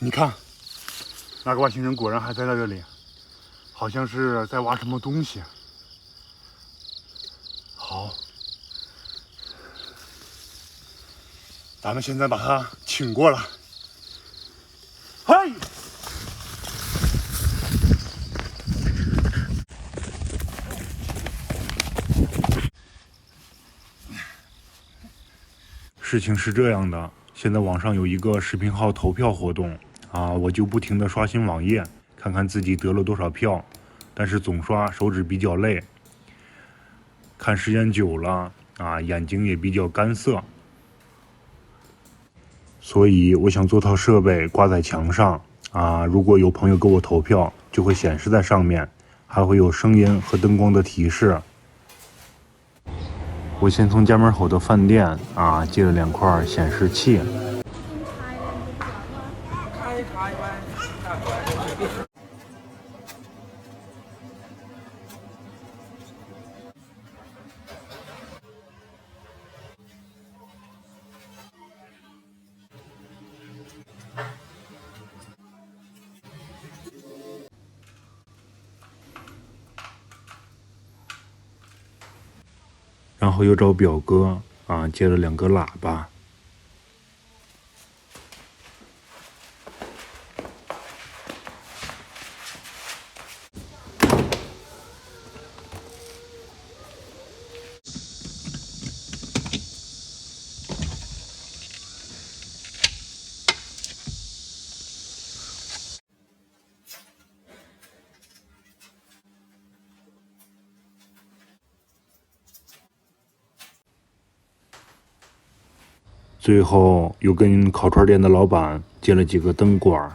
你看，那个外星人果然还在这里，好像是在挖什么东西。好，咱们现在把他请过来。嘿！事情是这样的，现在网上有一个视频号投票活动啊，我就不停地刷新网页，看看自己得了多少票，但是总刷手指比较累，看时间久了啊，眼睛也比较干涩，所以我想做套设备挂在墙上啊，如果有朋友给我投票，就会显示在上面，还会有声音和灯光的提示。我先从家门口的饭店啊借了2块显示器。然后又找表哥啊借了2个喇叭。最后又跟烤串店的老板借了几个灯管。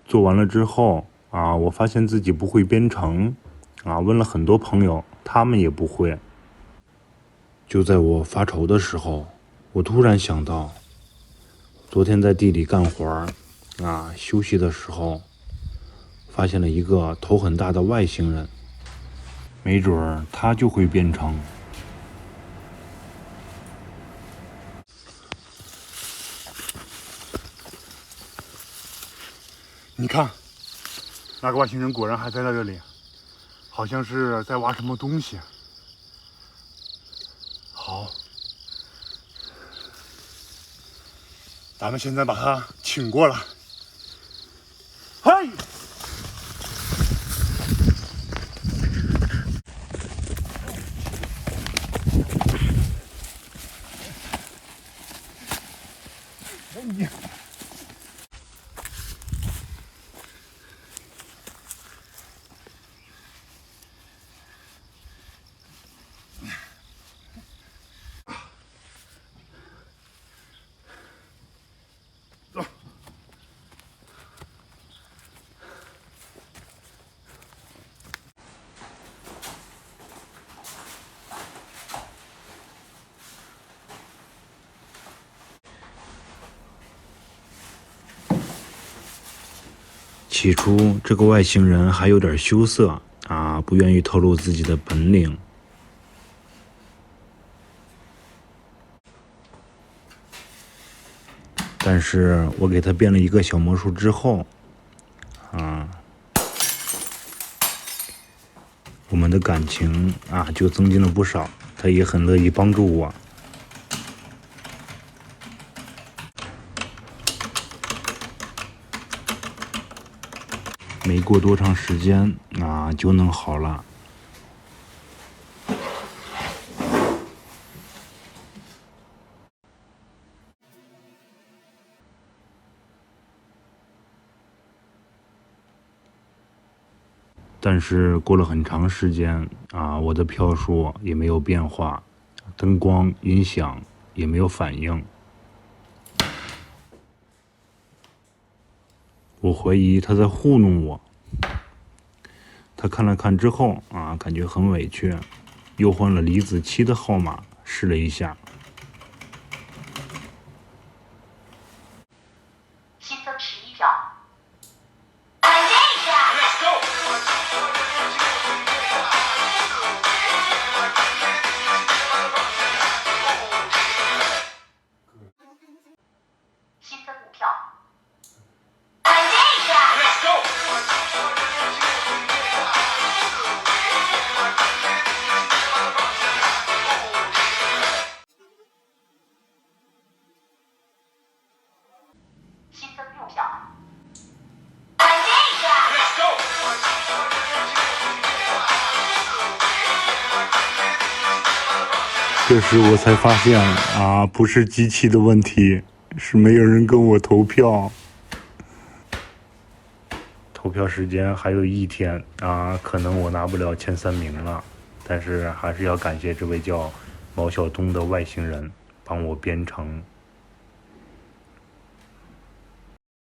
做完了之后啊，我发现自己不会编程啊，问了很多朋友，他们也不会。就在我发愁的时候，我突然想到，昨天在地里干活啊，休息的时候，发现了一个头很大的外星人，没准儿他就会编程。你看，那个外星人果然还在这里，好像是在挖什么东西。好，咱们现在把他请过来。嘿！起初，这个外星人还有点羞涩啊，不愿意透露自己的本领。但是我给他变了一个小魔术之后，我们的感情啊就增进了不少，他也很乐意帮助我。没过多长时间啊就弄好了。但是过了很长时间我的票数也没有变化，灯光、音响也没有反应。我怀疑他在糊弄我。他看了看之后感觉很委屈，又换了李子柒的号码试了一下。新增11票。新增5票。新增6票。这时我才发现不是机器的问题，是没有人跟我投票。投票时间还有1天可能我拿不了前3名了，但是还是要感谢这位叫毛晓东的外星人帮我编程。